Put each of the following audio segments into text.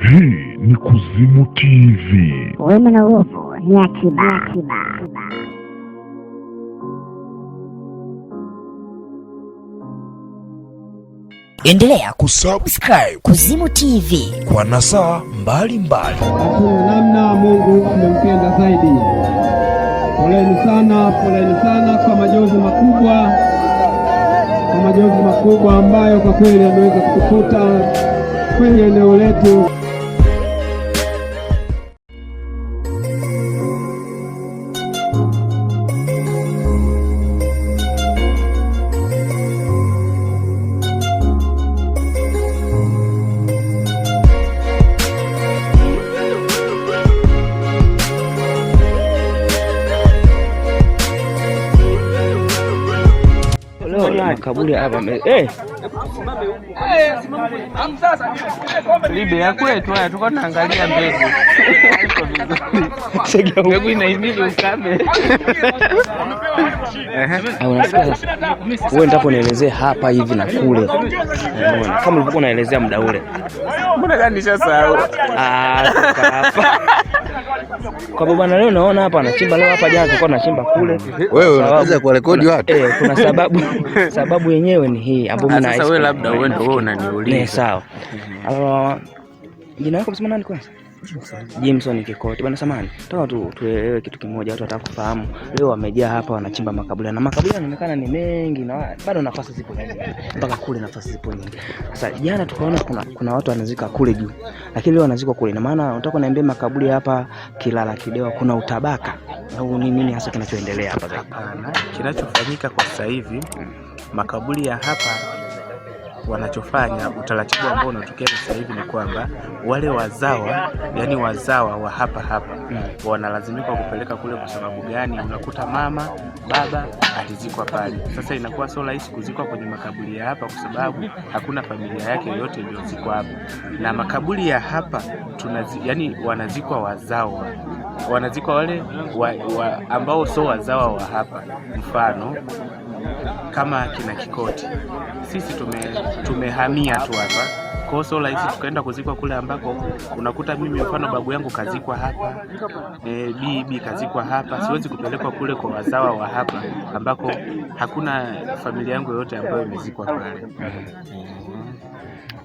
Hii ni Kuzimu TV. Wema na uovu ni akiba. Endelea kusubscribe Kuzimu TV kwa nasaa mbalimbali. Namna Mungu amempenda zaidi. Poleni sana kwa majonzi makubwa ambayo kwa kweli yameweza kutukuta kwenye eneo letu. Makaburi hapa libe ya kwetu haya, tuko tunaangalia mbegu. Mbegu inahimili ukame. Unasikia sasa? Wewe ndipo nielezee hapa hivi na kule. Unaona kama ulivyokuwa unaelezea muda ule. Mbona gani nishasahau? Hapa. Kwa bwana leo naona hapa anachimba leo, hapa jana tulikuwa tunachimba kule. Wewe unaweza kurekodi watu? Kuna sababu yenyewe ni hii ambapo mimi sasa wewe labda wewe ndio unaniuliza. Sawa. Jina lako msema nani kwanza? Jameson Kikoti. Bwana samani, nataka tuelewe kitu kimoja, watu wataka kufahamu. Leo wamejaa hapa wanachimba makaburi na makaburi yanaonekana ni mengi na bado nafasi zipo nyingi. Mpaka kule nafasi zipo nyingi. Sasa jana tukaona kuna watu wanazika kule juu. Lakini leo wanazika kule. Na maana unataka kuniambia makaburi hapa Kilala Kidewa kuna utabaka au ni nini hasa kinachoendelea hapa zaidi? Hapana, kinachofanyika kwa sasa hivi makaburi ya hapa wanachofanya, utaratibu ambao unatokea sasa hivi ni kwamba wale wazawa wa hapa wanalazimika kupeleka kule. Kwa sababu gani? Unakuta mama baba alizikwa pale, sasa inakuwa sio rahisi kuzikwa kwenye makaburi ya hapa kwa sababu hakuna familia yake yote iliyozikwa hapa. Na makaburi ya hapa wanazikwa wazawa, wanazikwa wale ambao sio wazawa wa hapa. Mfano kama kina Kikoti, sisi tumehamia tu hapa, kwa hiyo rahisi tukaenda kuzikwa kule ambako unakuta mimi mfano babu yangu kazikwa hapa, bibi kazikwa hapa. Siwezi kupelekwa kule kwa wazawa wa hapa ambako hakuna familia yangu yote ambayo imezikwa pale.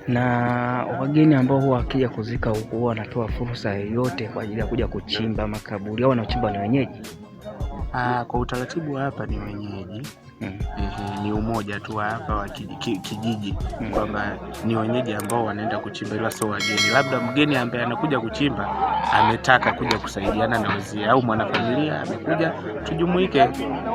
Na wageni ambao huwa wakija kuzika huko wanatoa fursa yoyote kwa ajili ya kuja kuchimba makaburi au wanachimba ni wenyeji? Kwa utaratibu hapa ni wenyeji. Ni umoja tu hapa wa kijiji kwamba ni wenyeji ambao wanaenda kuchimba, ila sio wageni. Labda mgeni ambaye anakuja kuchimba ametaka kuja kusaidiana na wazee au mwanafamilia amekuja tujumuike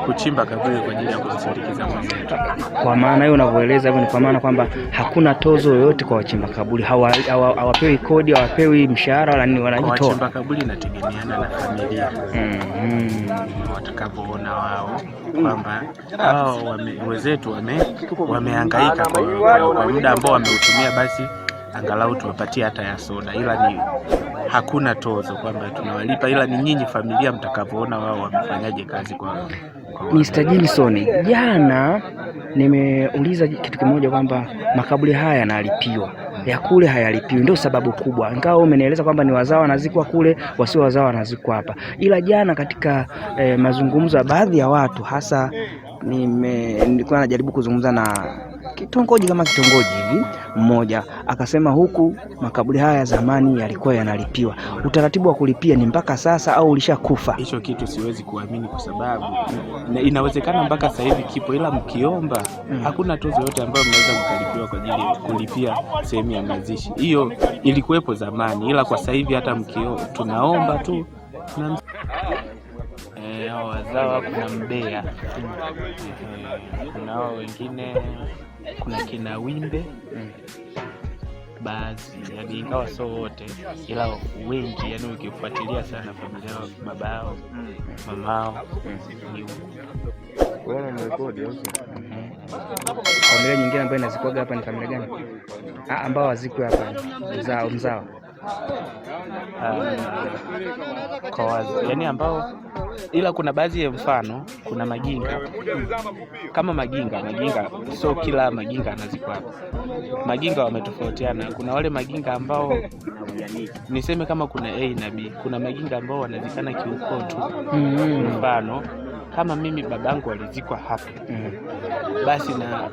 kuchimba kaburi kwa ajili ya kusindikiza mwenzetu. Kwa maana hiyo unavyoeleza hivyo ni kwa maana kwamba hakuna tozo yoyote kwa wachimba kaburi, hawapewi kodi, hawapewi mshahara wala nini, wanajitoa. Wachimba kaburi inategemeana na familia watakavyoona wao kwamba wenzetu wamehangaika kwa muda ambao wameutumia, basi angalau tuwapatie hata ya soda, ila ni hakuna tozo kwamba tunawalipa, ila ni nyinyi familia mtakavyoona wao wamefanyaje kazi kwa Mr. Jameson, jana nimeuliza kitu kimoja kwamba makaburi haya yanalipiwa, ya kule hayalipiwi, ndio sababu kubwa. Ingawa umenieleza kwamba ni wazawa wanazikwa kule, wasio wazawa wanazikwa hapa. Ila jana katika mazungumzo ya baadhi ya watu, hasa nilikuwa najaribu kuzungumza na kitongoji hivi, mmoja akasema huku makaburi haya zamani yalikuwa yanalipiwa. Utaratibu wa kulipia ni mpaka sasa au ulishakufa? Hicho kitu siwezi kuamini kwa sababu inawezekana mpaka sasa hivi kipo, ila mkiomba hakuna tozo yote ambayo mnaweza mkalipiwa kwa ajili ya kulipia sehemu ya mazishi. Hiyo ilikuwepo zamani, ila kwa sasa hivi hata tunaomba tu na wazawa. Kuna Mbeya, kuna hao wengine, kuna kina Wimbe baadhi, ingawa sio wote ila wengi, ukifuatilia sana familia yao, babao, mamao ni wewe unarekodi hizo. Familia nyingine ambayo inazikwaga hapa ni familia gani? Ambao wazikwe hapa mzao. yani ambao, ila kuna baadhi ya mfano, kuna Maginga kama Maginga sio kila Maginga anazikwa hapa. Maginga wametofautiana. Kuna wale Maginga ambao niseme kama kuna A na B. Kuna Maginga ambao wanazikana kiukoo tu. Mfano kama mimi babangu alizikwa hapa, basi na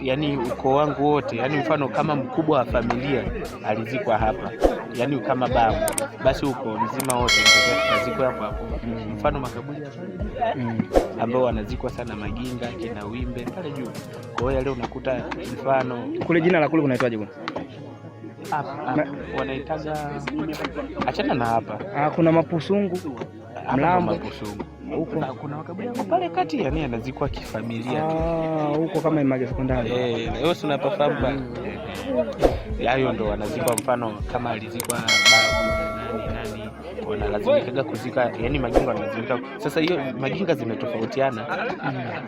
yani ukoo wangu wote, yani mfano kama mkubwa wa familia alizikwa hapa, yani kama babu, basi ukoo mzima wote tutazikwa hapo hapo. Mfano makaburi ambao wanazikwa sana Maginga, kina Wimbe pale juu. Kwa hiyo leo unakuta mfano kule, jina la kule kunaitwaje bwana? Hapa wanaitaga, achana na hapa. Kuna Mapusungu, Mlambo Mapusungu. Huko kuna makaburi pale kati, yani anazikwa kifamilia huko kama Image Sekondari. Wewe unapafahamu hayo ndo wanazikwa. Mfano kama alizikwa babu nani wanalazimika kuzika, yani Maginga wanalazimika. Sasa hiyo Maginga zimetofautiana,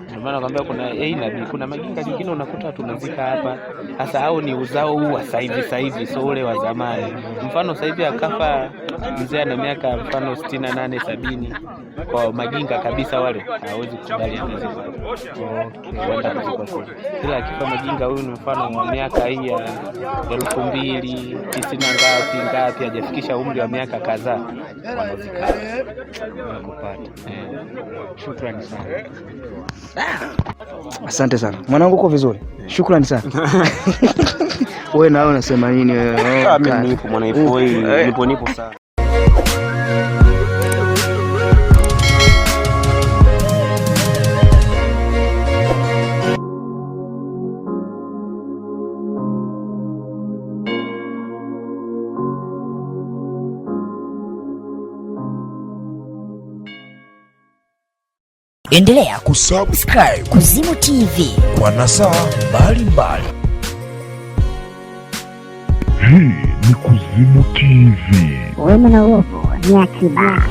ndio maana nakwambia kuna A na B. Kuna Maginga nyingine unakuta tunazika hapa, hasa hao ni uzao huu wa sasa hivi, sio ule wa zamani. Mfano sasa hivi akafa mzee na miaka mfano 68 70, kwa Maginga kabisa wale hawezi kukubali anazikwa. Wanda kuzikwa kule. Kila akifa Maginga huyu ni mfano wa miaka hii ya 2090 ngapi hajafikisha umri wa miaka kadhaa, wanazika kupata. Shukrani sana. Asante sana mwanangu, uko vizuri? Shukrani sana. Wewe nawe unasema nini wewe? Mimi nipo mwanaipo hii, nipo sana. Endelea kusubscribe Kuzimu TV kwa nasaa mbalimbali. Hii ni Kuzimu TV. Wema na Uovu ni akiba.